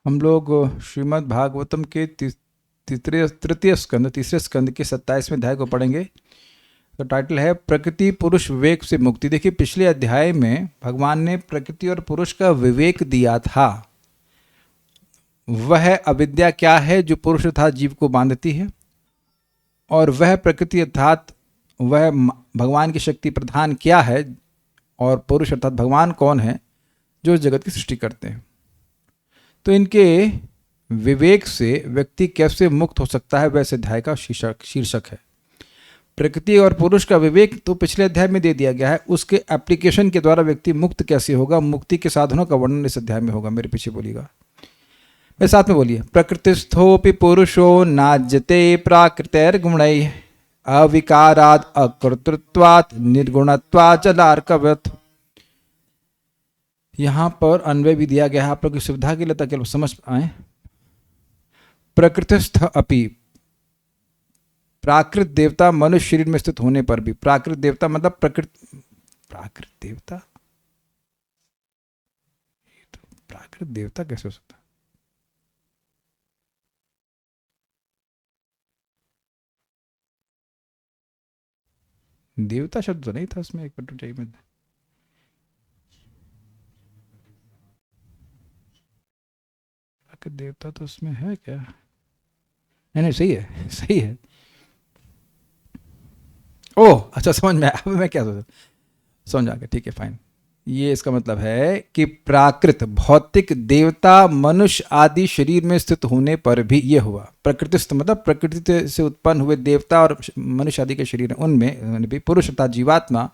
हम लोग श्रीमद् भागवतम के तीसरे स्कंद के 27वें अध्याय को पढ़ेंगे। तो टाइटल है प्रकृति पुरुष विवेक से मुक्ति। देखिए, पिछले अध्याय में भगवान ने प्रकृति और पुरुष का विवेक दिया था। वह अविद्या क्या है जो पुरुष अर्थात जीव को बांधती है, और वह प्रकृति अर्थात वह भगवान की शक्ति प्रधान क्या है, और पुरुष अर्थात भगवान कौन है जो इस जगत की सृष्टि करते हैं। तो इनके विवेक से व्यक्ति कैसे मुक्त हो सकता है, वैसे अध्याय का शीर्षक है। प्रकृति और पुरुष का विवेक तो पिछले अध्याय में दे दिया गया है, उसके एप्लीकेशन के द्वारा व्यक्ति मुक्त कैसे होगा, मुक्ति के साधनों का वर्णन इस अध्याय में होगा। मेरे पीछे बोलिएगा, मेरे साथ में बोलिए। प्रकृतिस्थोपि पुरुषो नाज्यते प्राकृतैर्गुणैः अविकारात् अकर्तृत्वात् निर्गुणत्वात् जलार्कवत्। यहां पर अन्वय भी दिया गया है आप लोग की सुविधा के लिए, ताकि लोग समझ आए। प्रकृतिस्थ अपि, प्राकृत देवता मनुष्य शरीर में स्थित होने पर भी, प्राकृत देवता मतलब प्राकृत देवता, तो प्राकृत देवता कैसे हो सकता है? देवता शब्द तो नहीं था उसमें, एक मिनट चाहिए में। प्राकृत देवता तो उसमें है क्या? नहीं नहीं, सही है, सही है। ओह अच्छा, समझ में आया। अब मैं क्या समझ आ गया, ठीक है, फाइन। ये इसका मतलब है कि प्राकृत भौतिक देवता मनुष्य आदि शरीर में स्थित होने पर भी ये हुआ। प्रकृतिस्थ मतलब प्रकृति से उत्पन्न हुए देवता और मनुष्य आदि के शरीर, उनमें भी पुरुष अर्थात जीवात्मा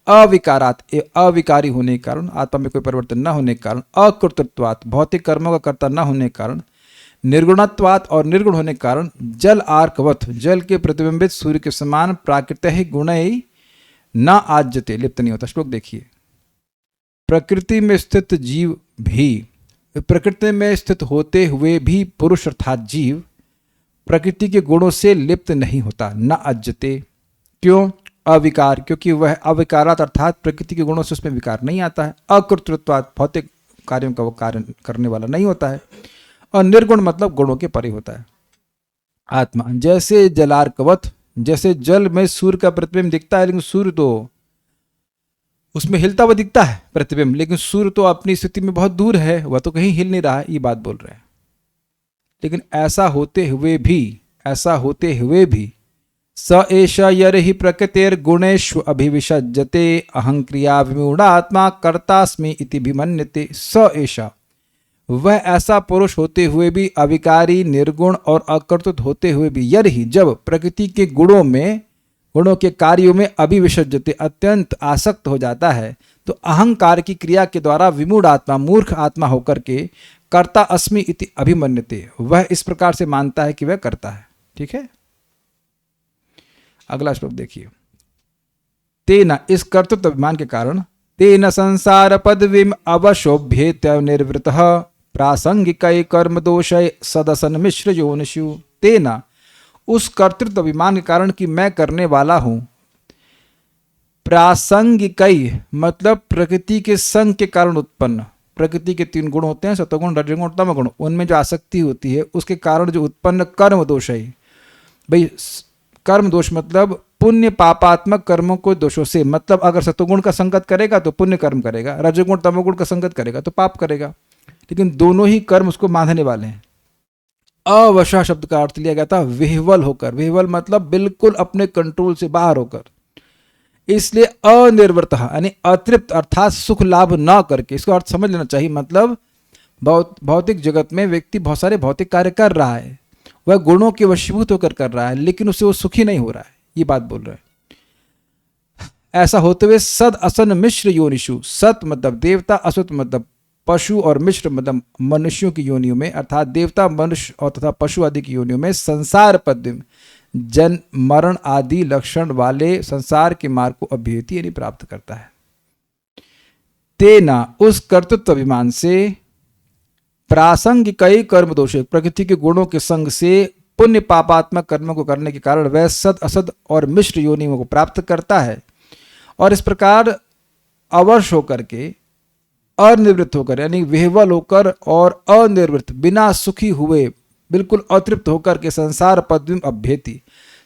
अविकारात, अविकारी होने के कारण, आत्मा में कोई परिवर्तन न होने के कारण, अकर्तृत्वात् भौतिक कर्मों का कर्ता न होने के कारण, निर्गुणत्वात् और निर्गुण होने के कारण, जल आर्कवत जल के प्रतिबिंबित सूर्य के समान, प्राकृत गुणै न आज्यते लिप्त नहीं होता। श्लोक देखिए। प्रकृति में स्थित जीव भी, प्रकृति में स्थित होते हुए भी पुरुष अर्थात जीव प्रकृति के गुणों से लिप्त नहीं होता। न अज्यते, क्यों? अविकार, क्योंकि वह अविकारात अर्थात प्रकृति के गुणों से उसमें विकार नहीं आता है। अकर्तृत्वात् भौतिक कार्यों का वो कार्य करने वाला नहीं होता है। और निर्गुण मतलब गुणों के परे होता है। आत्मा जैसे जलार्कवत, जैसे जल में सूर्य का प्रतिबिंब दिखता है, लेकिन सूर्य तो उसमें हिलता हुआ दिखता है प्रतिबिंब, लेकिन सूर्य तो अपनी स्थिति में बहुत दूर है, वह तो कहीं हिल नहीं रहा है, ये बात बोल रहे हैं। लेकिन ऐसा होते हुए भी स एष यर्हि प्रकृतिर्गुणेषु अभिविशज्यते अहंक्रिया विमूढ़ात्मा कर्तास्मि इति भिमन्यते। स एष, वह ऐसा पुरुष होते हुए भी, अविकारी निर्गुण और अकर्तृत होते हुए भी, यर्हि जब प्रकृति के गुणों में, गुणों के कार्यों में अभिविशज्यते अत्यंत आसक्त हो जाता है, तो अहंकार की क्रिया के द्वारा विमूढ़ आत्मा मूर्ख आत्मा होकर के कर्ता अस्मि इति अभिमन्यते, वह इस प्रकार से मानता है कि वह करता है। ठीक है, अगला श्लोक देखिए। तेना, इस कर्तृत्व अभिमान के कारण, तेन संसार पदवीम अवशोभ्येत्य निर्वृतः प्रासंगिक कर्म दोष सदसन मिश्र योनिषु। तेना, उस कर्तृत्व अभिमान के कारण कि मैं करने वाला हूं, प्रासंगिक मतलब प्रकृति के संग के कारण उत्पन्न, प्रकृति के 3 गुण होते हैं, सतोगुण रजोगुण तमोगुण, उनमें जो आसक्ति होती है उसके कारण जो उत्पन्न कर्म दोष है। भाई कर्म दोष मतलब पुण्य पापात्मक कर्मों को दोषों से, मतलब अगर सतोगुण का संगत करेगा तो पुण्य कर्म करेगा, रजोगुण तमोगुण का संगत करेगा तो पाप करेगा, लेकिन दोनों ही कर्म उसको बांधने वाले हैं। अवशः शब्द का अर्थ लिया गया था विह्वल होकर, विह्वल मतलब बिल्कुल अपने कंट्रोल से बाहर होकर, इसलिए अनिर्वृत यानी अतृप्त अर्थात सुख लाभ न करके, इसको अर्थ समझ लेना चाहिए। मतलब भौतिक जगत में व्यक्ति बहुत सारे भौतिक कार्य कर रहा है, वह गुणों के वशीभूत होकर कर रहा है, लेकिन उससे वो सुखी नहीं हो रहा है, ये बात बोल रहे हैं। ऐसा होते हुए सद असन मिश्र योनिषु, सत मतलब देवता, असत मतलब पशु, और मिश्र मतलब मनुष्यों की योनियों में, अर्थात देवता मनुष्य और तथा पशु आदि की योनियों में, संसार पद्म जन्म मरण आदि लक्षण वाले संसार के मार्ग को अभ्युति यानी प्राप्त करता है। तेना, उस कर्तृत्व अभिमान से, प्रासंगिक कर्म दोष, प्रकृति के गुणों के संग से पुण्य पापात्मक कर्मों को करने के कारण वह सद असद और मिश्र योनियों को प्राप्त करता है, और इस प्रकार अवश होकर के अनिवृत्त होकर, यानी विह्वल होकर और अनिवृत्त, बिना सुखी हुए, बिल्कुल अतृप्त होकर के संसार पद्म अभ्येति,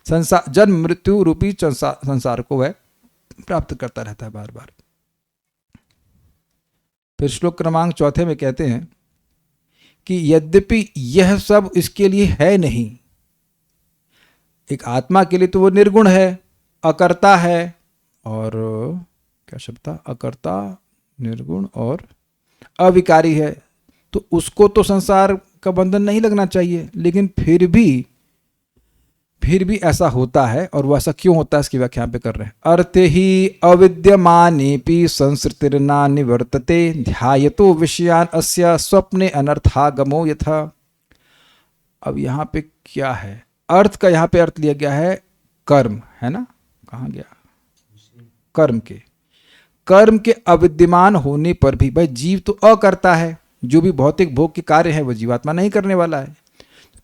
संसार जन्म मृत्यु रूपी संसार को वह प्राप्त करता रहता है बार बार। फिर श्लोक क्रमांक 4 में कहते हैं कि यद्यपि यह सब इसके लिए है नहीं, एक आत्मा के लिए तो वो निर्गुण है, अकर्ता है, और क्या शब्द था, अकर्ता, निर्गुण और अविकारी है, तो उसको तो संसार का बंधन नहीं लगना चाहिए, लेकिन फिर भी ऐसा होता है। और वो ऐसा क्यों होता है इसकी व्याख्या पे कर रहे हैं। अर्थ ही अविद्यमानेपि संसृतिर्ना निवर्तते ध्यायतो विषयान अस्य स्वप्ने अनर्थागमो यथा। अब यहाँ पे क्या है, अर्थ का यहाँ पे अर्थ लिया गया है कर्म, है ना, कहाँ गया, कर्म के अविद्यमान होने पर भी, भाई जीव तो अकर्ता है, जो भी भौतिक भोग के कार्य है वो जीवात्मा नहीं करने वाला है।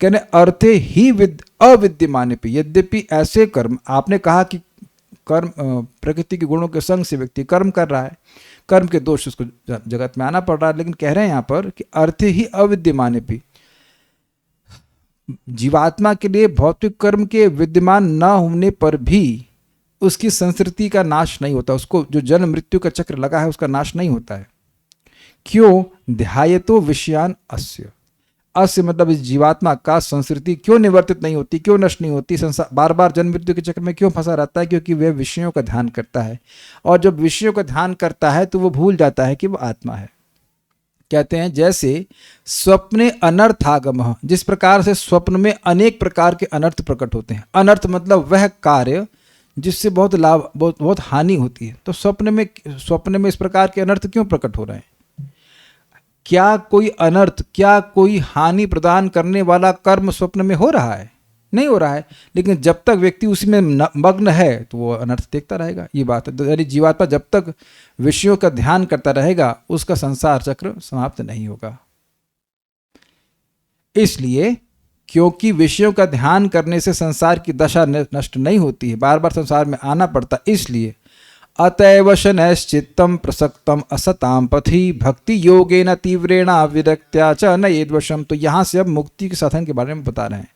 कहने अर्थे ही अविद्यमान पे, यद्यपि ऐसे कर्म, आपने कहा कि कर्म प्रकृति के गुणों के संग से व्यक्ति कर्म कर रहा है, कर्म के दोष उसको जगत में आना पड़ रहा है, लेकिन कह रहे हैं यहाँ पर कि अर्थे ही अविद्यमान पे, जीवात्मा के लिए भौतिक कर्म के विद्यमान न होने पर भी उसकी संस्कृति का नाश नहीं होता, उसको जो जन्म मृत्यु का चक्र लगा है उसका नाश नहीं होता है। क्यों? ध्यायतो विषयान अस्य, अस्य मतलब इस जीवात्मा का संस्कृति क्यों निवर्तित नहीं होती, क्यों नष्ट नहीं होती, संसार बार बार जन्म मृत्यु के चक्र में क्यों फंसा रहता है? क्योंकि वह विषयों का ध्यान करता है, और जब विषयों का ध्यान करता है तो वो भूल जाता है कि वो आत्मा है। कहते हैं जैसे स्वप्ने अनर्थागम, जिस प्रकार से स्वप्न में अनेक प्रकार के अनर्थ प्रकट होते हैं। अनर्थ मतलब वह कार्य जिससे बहुत लाभ, बहुत हानि होती है। तो स्वप्न में इस प्रकार के अनर्थ क्यों प्रकट हो रहे हैं? क्या कोई अनर्थ, क्या कोई हानि प्रदान करने वाला कर्म स्वप्न में हो रहा है? नहीं हो रहा है, लेकिन जब तक व्यक्ति उसी में मग्न है तो वो अनर्थ देखता रहेगा। ये बात है, यानी जीवात्मा जब तक विषयों का ध्यान करता रहेगा उसका संसार चक्र समाप्त नहीं होगा। इसलिए क्योंकि विषयों का ध्यान करने से संसार की दशा नष्ट नहीं होती है, बार बार संसार में आना पड़ता, इसलिए अतएव शनैश्चित्तम प्रसक्तम असताम पथि भक्ति योगेन तीव्रेण विरक्त्या च नयेद्वशम। तो यहाँ से अब मुक्ति के साधन के बारे में बता रहे हैं।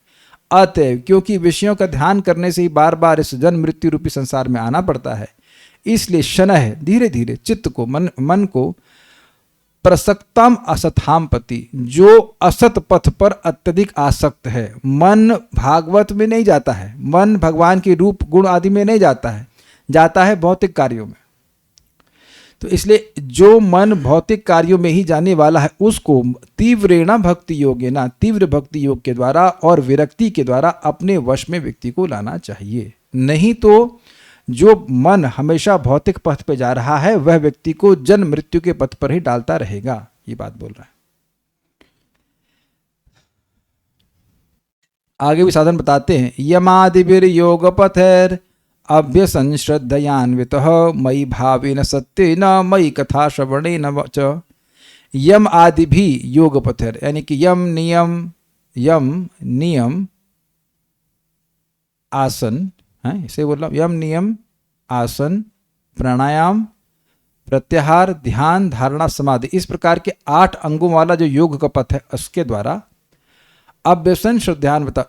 अतएव क्योंकि विषयों का ध्यान करने से ही बार बार इस जन्म मृत्यु रूपी संसार में आना पड़ता है, इसलिए शनः धीरे धीरे चित्त को, मन को प्रसक्तम असथाम पति, जो असत पथ पर अत्यधिक आसक्त है। मन भागवत में नहीं जाता है, मन भगवान के रूप गुण आदि में नहीं जाता है, जाता है भौतिक कार्यों में। तो इसलिए जो मन भौतिक कार्यों में ही जाने वाला है उसको तीव्रेण भक्ति योगेन, तीव्र भक्ति योग के द्वारा और विरक्ति के द्वारा अपने वश में व्यक्ति को लाना चाहिए। नहीं तो जो मन हमेशा भौतिक पथ पर जा रहा है वह व्यक्ति को जन्म मृत्यु के पथ पर ही डालता रहेगा। ये बात बोल रहा है। आगे भी साधन बताते हैं। यमादिभिर योग पथैर अभ्यसंश्रद्धयान्वितः मयि भावेन सत्येन मयि कथा श्रवणेन च। यम आदि भी योग पथैर, यानी कि यम नियम आसन है, इसे बोल रहा हूं, यम नियम आसन प्राणायाम प्रत्याहार ध्यान धारणा समाधि, इस प्रकार के 8 अंगों वाला जो योग का पथ है उसके द्वारा अभ्यसन श्रद्धान बता,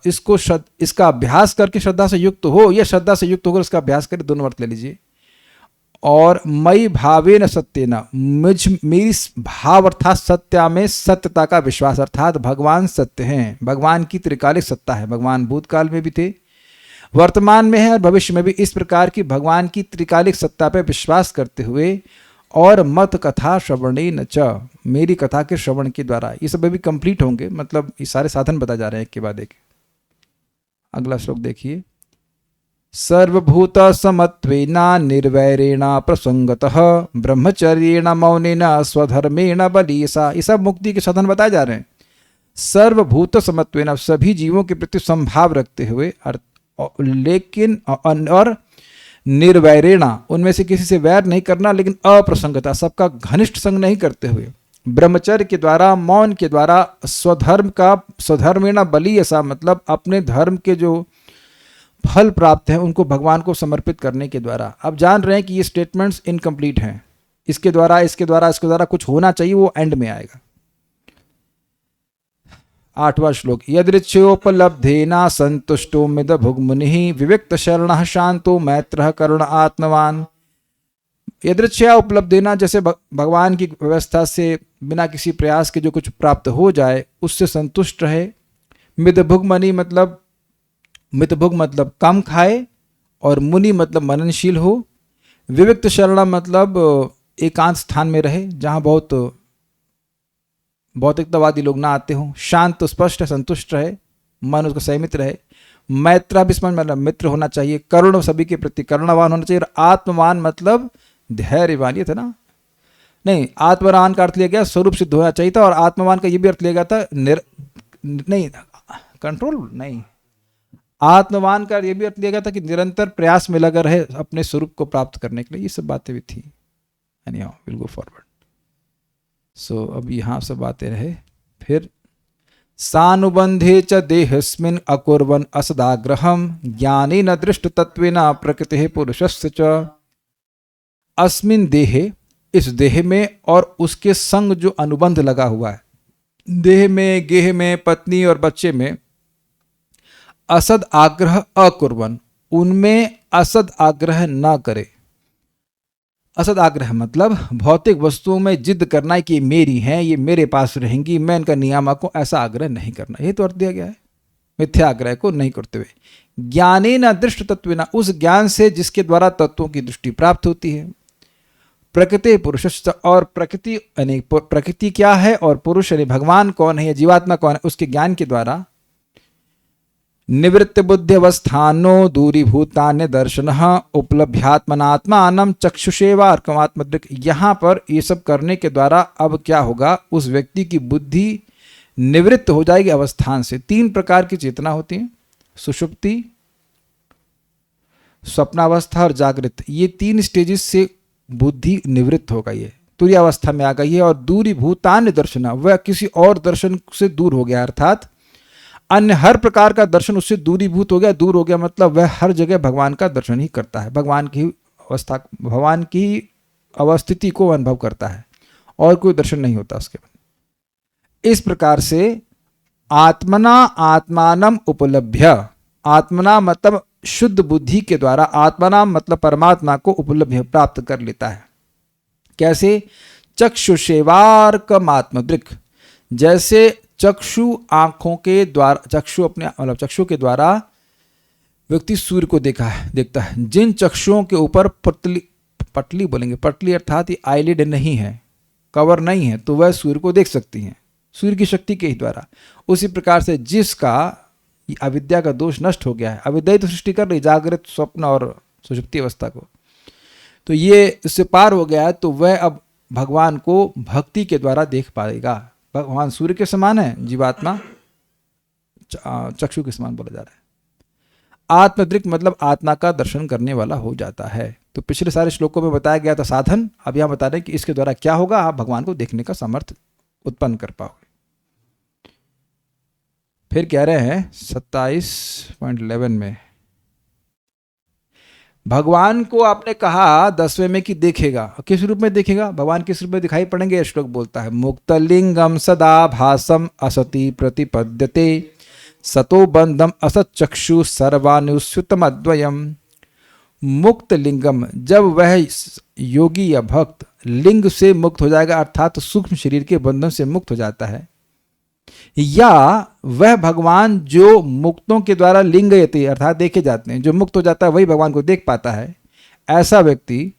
इसका अभ्यास करके श्रद्धा से युक्त हो, या श्रद्धा से युक्त होकर इसका अभ्यास करे, दोनों अर्थ ले लीजिए। और मई भावेन सत्येन, मेरी भाव अर्थात सत्या में सत्यता का विश्वास, अर्थात भगवान सत्य हैं, भगवान की त्रिकालिक सत्ता है, भगवान भूतकाल में भी थे, वर्तमान में है और भविष्य में भी। इस प्रकार की भगवान की त्रिकालिक सत्ता पर विश्वास करते हुए और मत कथा श्रवणेन च, मेरी कथा के श्रवण के द्वारा, ये सब अभी कंप्लीट होंगे, मतलब ये सारे साधन बता जा रहे हैं एक के बाद एक। अगला श्लोक देखिए। सर्वभूत समत्वेन निर्वैरेण प्रसंगतः ब्रह्मचर्येण मौनेन स्वधर्मेण बलीसा, ये सब मुक्ति के साधन बताए जा रहे हैं। सर्वभूत समत्वेन, सभी जीवों के प्रति संभाव रखते हुए, लेकिन और निर्वैरेणा, उनमें से किसी से वैर नहीं करना, लेकिन अप्रसंगता, सबका घनिष्ठ संग नहीं करते हुए, ब्रह्मचर्य के द्वारा, मौन के द्वारा, स्वधर्मेण बली, ऐसा मतलब अपने धर्म के जो फल प्राप्त हैं उनको भगवान को समर्पित करने के द्वारा। अब जान रहे हैं कि ये स्टेटमेंट्स इनकम्प्लीट हैं, इसके द्वारा इसके द्वारा इसके द्वारा कुछ होना चाहिए, वो एंड में आएगा। 8वां श्लोक, यदृच्छोपलब्धेना संतुष्टो मिद भुग्मुनि विविक्त शरणः शांतो मैत्रः करुण आत्मवान। यदृच्छया उपलब्धेना, जैसे भगवान की व्यवस्था से बिना किसी प्रयास के जो कुछ प्राप्त हो जाए उससे संतुष्ट रहे। मिद भुग्मुनि मतलब, मितभुग मतलब कम खाए, और मुनि मतलब मननशील हो। विविक्त शरण मतलब एकांत स्थान में रहे जहाँ बहुत भौतिकतावादी लोग ना आते हों। शांत स्पष्ट संतुष्ट रहे, मन उसका संयमित रहे। मैत्र भी समझ मतलब मित्र होना चाहिए। करुण सभी के प्रति करुणावान होना चाहिए। और आत्मवान मतलब धैर्यवान, ये था ना, नहीं, आत्मवान का अर्थ लिया गया स्वरूप सिद्ध होना चाहिए था, और आत्मवान का ये भी अर्थ लिया गया था नहीं कंट्रोल नहीं, आत्मवान का ये भी अर्थ लिया गया था कि निरंतर प्रयास में लगा रहे अपने स्वरूप को प्राप्त करने के लिए। ये सब बातें भी थी। Anyhow will go forward. So अब यहाँ सब बातें रहे। फिर सानुबंधे च देहस्मिन् अकुर्वन् असदाग्रहम् ज्ञानेन दृष्टतत्वेन प्रकृतिः पुरुषस्य च। अस्मिन् देहे, इस देह में और उसके संग जो अनुबंध लगा हुआ है, देह में, गेह में, पत्नी और बच्चे में, असद आग्रह अकुर्वन, उनमें असद आग्रह ना करे। असद आग्रह मतलब भौतिक वस्तुओं में जिद करना है कि मेरी हैं, ये मेरे पास रहेंगी, मैं इनका नियामक हूं, ऐसा आग्रह नहीं करना। ये तो अर्थ दिया गया है, मिथ्या आग्रह को नहीं करते हुए। ज्ञानेन दृष्ट तत्वेन, उस ज्ञान से जिसके द्वारा तत्वों की दृष्टि प्राप्त होती है। प्रकृति पुरुष, और प्रकृति यानी प्रकृति क्या है और पुरुष यानी भगवान कौन है या जीवात्मा कौन है, उसके ज्ञान के द्वारा। निवृत्त बुद्ध्यवस्थानो दूरीभूतान्य दर्शन उपलभ्यात्मनात्मानं चक्षुषेवार्कमात्मदृक्। यहाँ पर ये सब करने के द्वारा अब क्या होगा, उस व्यक्ति की बुद्धि निवृत्त हो जाएगी अवस्थान से। 3 प्रकार की चेतना होती है, सुषुप्ति, स्वप्नावस्था और जागृत। ये 3 स्टेजेस से बुद्धि निवृत्त हो गई है, तुरीयावस्था में आ गई है। और दूरीभूतान्य दर्शन, वह किसी और दर्शन से दूर हो गया, अर्थात अन्य हर प्रकार का दर्शन उससे दूरीभूत हो गया। दूर हो गया मतलब वह हर जगह भगवान का दर्शन ही करता है, भगवान की अवस्था, भगवान की अवस्थिति को अनुभव करता है, और कोई दर्शन नहीं होता उसके बाद। इस प्रकार से आत्मना आत्मानम उपलभ्य, आत्मना मतलब शुद्ध बुद्धि के द्वारा, आत्मना मतलब परमात्मा को उपलब्ध प्राप्त कर लेता है। कैसे? चक्षुषेवार्कम आत्मदृक्, जैसे चक्षु आंखों के द्वारा, चक्षु अपने मतलब चक्षु के द्वारा व्यक्ति सूर्य को देखता है। जिन चक्षुओं के ऊपर पटली बोलेंगे, पटली अर्थात ये आईलिड नहीं है, कवर नहीं है, तो वह सूर्य को देख सकती हैं सूर्य की शक्ति के ही द्वारा। उसी प्रकार से जिसका अविद्या का दोष नष्ट हो गया है, अविद्या तो सृष्टि कर रही जागृत, स्वप्न और सुषुप्ति अवस्था को, तो ये इससे पार हो गया है, तो वह अब भगवान को भक्ति के द्वारा देख पाएगा। भगवान सूर्य के समान है, जीवात्मा चक्षु के समान बोला जा रहा है। आत्मदृक् मतलब आत्मा का दर्शन करने वाला हो जाता है। तो पिछले सारे श्लोकों में बताया गया था साधन, अब यहां बता रहे हैं कि इसके द्वारा क्या होगा, आप भगवान को देखने का सामर्थ्य उत्पन्न कर पाओगे। फिर कह रहे हैं 27.11 में, भगवान को आपने कहा 10वें में कि देखेगा, किस रूप में देखेगा, भगवान किस रूप में दिखाई पड़ेंगे। यह श्लोक बोलता है, मुक्तलिंगम सदा भासम असति प्रतिपद्यते सतो बंधम असत चक्षु सर्वानुस्युतम अद्वयम। मुक्त लिंगम, जब वह योगी या भक्त लिंग से मुक्त हो जाएगा, अर्थात सूक्ष्म शरीर के बंधन से मुक्त हो जाता है, या वह भगवान जो मुक्तों के द्वारा लिंगयति अर्थात देखे जाते हैं, जो मुक्त हो जाता है वही भगवान को देख पाता है, ऐसा व्यक्ति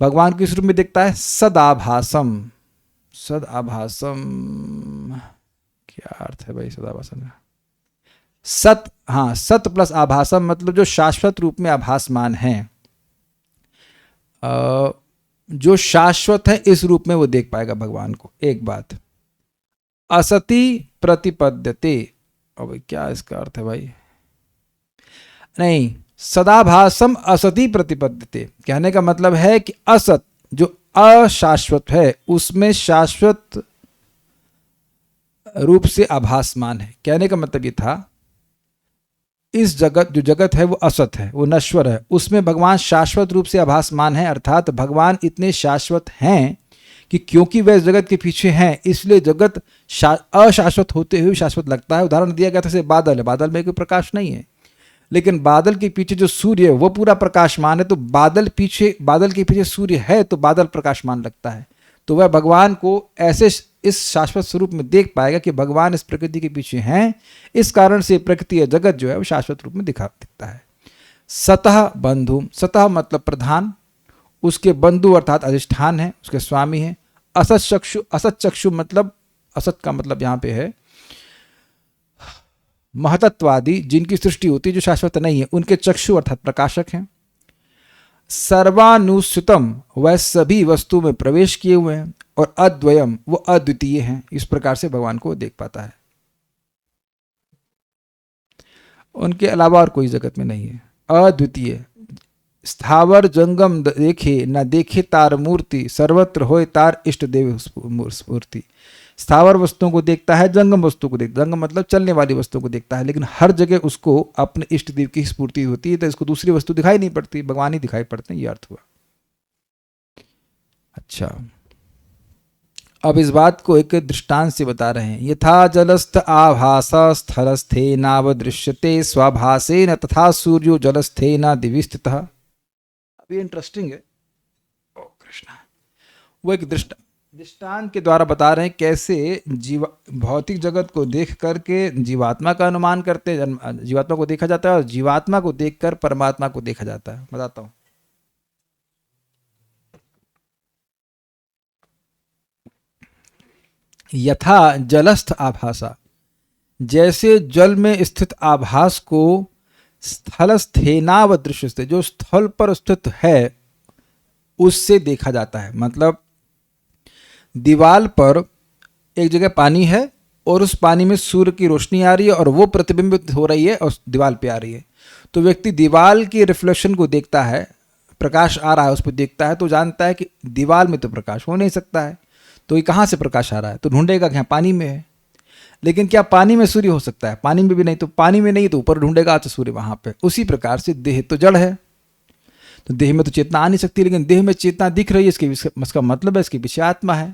भगवान किस रूप में देखता है, सदाभासम। सदाभासम क्या अर्थ है भाई सदाभासम का? सत, हाँ, सत प्लस आभासम मतलब जो शाश्वत रूप में आभासमान है, जो शाश्वत है इस रूप में वो देख पाएगा भगवान को। एक बात, असति प्रतिपद्यते, अब क्या इसका अर्थ है भाई? नहीं, सदाभासम असति प्रतिपद्यते कहने का मतलब है कि असत जो अशाश्वत है उसमें शाश्वत रूप से आभासमान है। कहने का मतलब ये था, इस जगत, जो जगत है वो असत है, वो नश्वर है, उसमें भगवान शाश्वत रूप से आभासमान है। अर्थात भगवान इतने शाश्वत हैं कि क्योंकि वह इस जगत के पीछे हैं, इसलिए जगत अशाश्वत होते हुए शाश्वत लगता है। उदाहरण दिया गया था जैसे बादल है, बादल में कोई प्रकाश नहीं है, लेकिन बादल के पीछे जो सूर्य है वो पूरा प्रकाशमान है, तो बादल के पीछे सूर्य है तो बादल प्रकाशमान लगता है। तो वह भगवान को ऐसे इस शाश्वत स्वरूप में देख पाएगा कि भगवान इस प्रकृति के पीछे हैं, इस कारण से प्रकृति या जगत जो है वो शाश्वत रूप में दिखता है। सतः बंधु, सतः मतलब प्रधान, उसके बंधु अर्थात अधिष्ठान है, उसके स्वामी है। असत चक्षु, असत चक्षु मतलब, असत का मतलब यहाँ पे है महतत्वादि, जिनकी सृष्टि होती है जो शाश्वत नहीं है, उनके चक्षु अर्थात प्रकाशक हैं। सर्वानुस्युतम, वह सभी वस्तु में प्रवेश किए हुए हैं। और अद्वयम, वो अद्वितीय हैं। इस प्रकार से भगवान को देख पाता है, उनके अलावा और कोई जगत में नहीं है, अद्वितीय। स्थावर जंगम देखे न देखे तार मूर्ति, सर्वत्र होय तार इष्ट देव स्फूर्ति। स्थावर वस्तुओं को देखता है, जंगम वस्तु को देखता है, जंगम मतलब चलने वाली वस्तुओं को देखता है, लेकिन हर जगह उसको अपने इष्ट देव की स्फूर्ति होती है, तो इसको दूसरी वस्तु दिखाई नहीं पड़ती, भगवान ही दिखाई पड़ते हैं, ये अर्थ हुआ। अच्छा, अब इस बात को एक दृष्टांत से बता रहे हैं। यथा जलस्थ आभास स्थलस्थे नावदृश्यते स्वाभासे न तथा सूर्यो जलस्थे न दिवि स्थितः। अभी इंटरेस्टिंग है, ओ कृष्णा। वो एक दृष्टांत के द्वारा बता रहे हैं कैसे भौतिक जगत को देख करके जीवात्मा का अनुमान करते, जीवात्मा को देखा जाता है, और जीवात्मा को देखकर परमात्मा को देखा जाता है। बताता हूं। यथा जलस्थ आभासा, जैसे जल में स्थित आभास को स्थलस्थेनाव दृश्यते, जो स्थल पर स्थित है उससे देखा जाता है। मतलब दीवाल पर एक जगह पानी है और उस पानी में सूर्य की रोशनी आ रही है और वो प्रतिबिंबित हो रही है और दीवाल पे आ रही है, तो व्यक्ति दीवाल के रिफ्लेक्शन को देखता है, प्रकाश आ रहा है उस पर देखता है, तो जानता है कि दीवाल में तो प्रकाश हो नहीं सकता है, तो ये कहाँ से प्रकाश आ रहा है, तो ढूंढेगा कि हाँ पानी में है। लेकिन क्या पानी में सूर्य हो सकता है? पानी में भी नहीं, तो पानी में नहीं तो ऊपर ढूंढेगा तो सूर्य वहां पे। उसी प्रकार से देह तो जड़ है, तो देह में तो चेतना आ नहीं सकती, लेकिन देह में चेतना दिख रही है, इसका मतलब है इसके पीछे आत्मा है।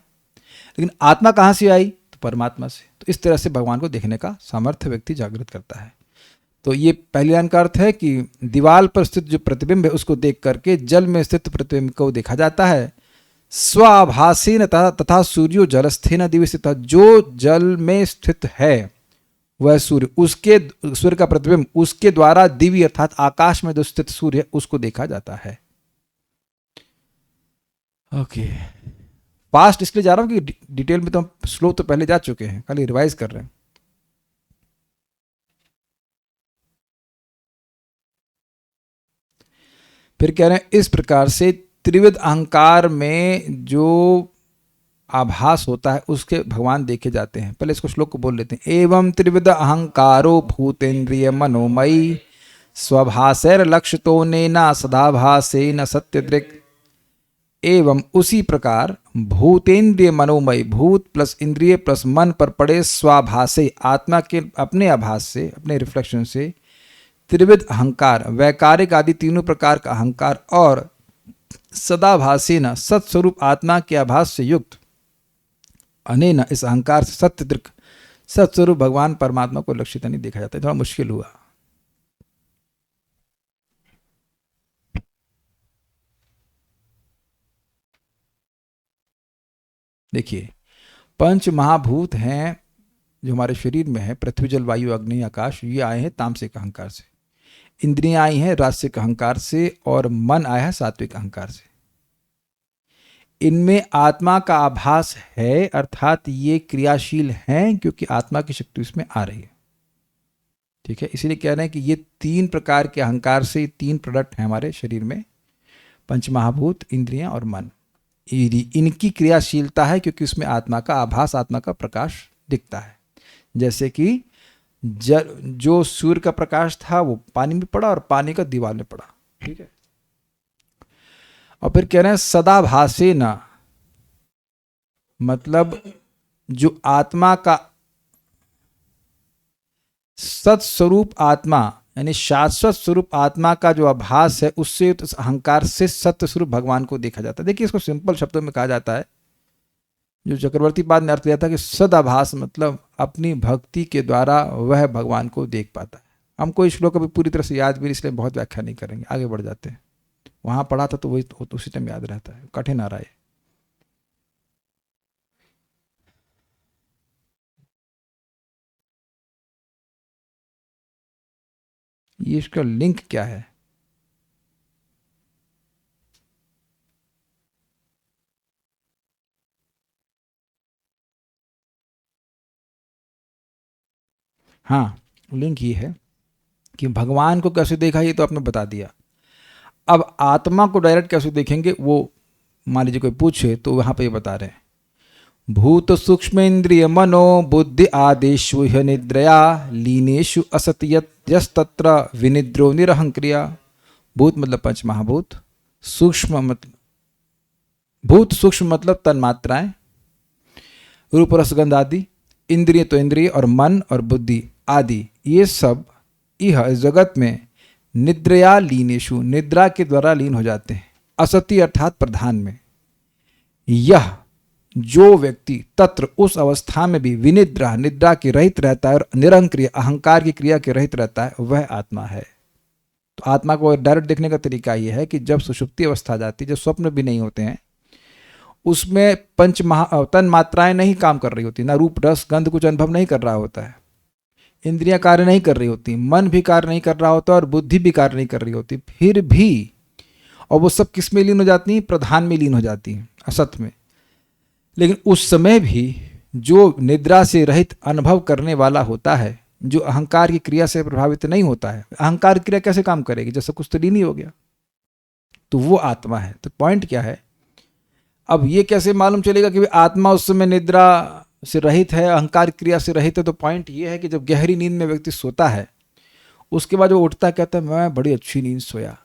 लेकिन आत्मा कहाँ से आई? तो परमात्मा से। तो इस तरह से भगवान को देखने का सामर्थ्य व्यक्ति जागृत करता है। तो ये पहले लाइन का अर्थ है कि दीवाल पर स्थित जो प्रतिबिंब है उसको देख करके जल में स्थित प्रतिबिंब को देखा जाता है। स्वाभासेन तथा सूर्यो जलस्थेन दिवि स्थितः, जो जल में स्थित है वह सूर्य, उसके सूर्य का प्रतिबिंब उसके द्वारा दिव्य अर्थात आकाश में जो स्थित सूर्य है उसको देखा जाता है। ओके, पास्ट इसलिए जा रहा हूं कि डिटेल में तो हम स्लो तो पहले जा चुके हैं, खाली रिवाइज कर रहे हैं। फिर कह रहे हैं इस प्रकार से त्रिविध अहंकार में जो आभास होता है उसके भगवान देखे जाते हैं। पहले इसको श्लोक को बोल लेते हैं। एवं त्रिविध अहंकारो भूतेन्द्रिय मनोमयी स्वभासैर लक्षतो नेना सदाभासे न सत्यदृक्। एवं उसी प्रकार भूतेन्द्रिय मनोमय, भूत प्लस इंद्रिय प्लस मन पर पड़े स्वाभासे, आत्मा के अपने आभास से, अपने रिफ्लेक्शन से, त्रिविध अहंकार, वैकारिक आदि तीनों प्रकार का अहंकार, और सदाभासेन सत्स्वरूप आत्मा के आभास से युक्त, अनेन इस अहंकार से सत्य दृक्, सत्स्वरूप भगवान परमात्मा को लक्षित नहीं देखा जाता है। थोड़ा मुश्किल हुआ। देखिए, पंच महाभूत हैं जो हमारे शरीर में है, पृथ्वी जल वायु अग्नि आकाश, ये आए हैं तामसिक अहंकार से, इंद्रियां आई हैं राजसिक अहंकार से, और मन आया है सात्विक अहंकार से। इनमें आत्मा का आभास है, अर्थात ये क्रियाशील हैं क्योंकि आत्मा की शक्ति उसमें आ रही है। ठीक है, इसीलिए कह रहे हैं कि ये तीन प्रकार के अहंकार से तीन प्रोडक्ट हैं हमारे शरीर में, पंचमहाभूत, इंद्रियां और मन। इनकी क्रियाशीलता है क्योंकि उसमें आत्मा का आभास, आत्मा का प्रकाश दिखता है। जैसे कि जो सूर्य का प्रकाश था वो पानी में पड़ा और पानी का दीवार में पड़ा। ठीक है, और फिर कह रहे हैं सदाभासे न, मतलब जो आत्मा का सत्स्वरूप आत्मा यानी शाश्वत स्वरूप आत्मा का जो आभास है उससे युक्त इस अहंकार से सत्य स्वरूप भगवान को देखा जाता है। देखिए इसको सिंपल शब्दों में कहा जाता है, जो चक्रवर्ती पाद ने अर्थ दिया था कि सदाभास मतलब अपनी भक्ति के द्वारा वह भगवान को देख पाता है। हमको इस श्लोक अभी पूरी तरह से याद भी नहीं, इसलिए बहुत व्याख्या नहीं करेंगे, आगे बढ़ जाते हैं। वहां पढ़ा था तो वही तो उसी टाइम याद रहता है, कठिन आ रहा है। ये इसका लिंक क्या है? हाँ, लिंक ये है कि भगवान को कैसे देखा, ये तो आपने बता दिया। अब आत्मा को डायरेक्ट कैसे देखेंगे, वो मान लीजिए कोई पूछे तो वहां पे ये बता रहे हैं, भूत सूक्ष्म इंद्रिय मनो बुद्धि आदेशु ह्य निद्रया लीनेशु असत यस्तत्र विनिद्रो निरहंक्रिया। भूत मतलब पंच महाभूत, सूक्ष्म मतलब भूत, सूक्ष्म मतलब तन्मात्राएं, रूप रसगंध आदि, इंद्रिय तो इंद्रिय, और मन और बुद्धि आदि, ये सब यह जगत में निद्रया लीनेशु निद्रा के द्वारा लीन हो जाते हैं, असति अर्थात प्रधान में। यह जो व्यक्ति तत्र उस अवस्था में भी विनिद्रा निद्रा के रहित रहता है और निरंक्रिय अहंकार की क्रिया के रहित रहता है, वह आत्मा है। तो आत्मा को डायरेक्ट देखने का तरीका यह है कि जब सुषुप्ति अवस्था जाती है, जब स्वप्न भी नहीं होते हैं, उसमें तन मात्राएं नहीं काम कर रही होती, ना रूप रस गंध कुछ अनुभव नहीं कर रहा होता है, इंद्रियां कार्य नहीं कर रही होती, मन भी कार्य नहीं कर रहा होता और बुद्धि भी कार्य नहीं कर रही होती, फिर भी, और वो सब किस में लीन हो जाती हैं? प्रधान में लीन हो जाती हैं, असत में। लेकिन उस समय भी जो निद्रा से रहित अनुभव करने वाला होता है, जो अहंकार की क्रिया से प्रभावित नहीं होता है, अहंकार की क्रिया कैसे काम करेगी जब सब कुछ तो लीन ही हो गया, तो वो आत्मा है। तो पॉइंट क्या है, अब ये कैसे मालूम चलेगा कि आत्मा उस समय निद्रा से रहित है, अहंकार क्रिया से रहित है? तो पॉइंट ये है कि जब गहरी नींद में व्यक्ति सोता है, उसके बाद वो उठता है, कहता है मैं बड़ी अच्छी नींद सोया,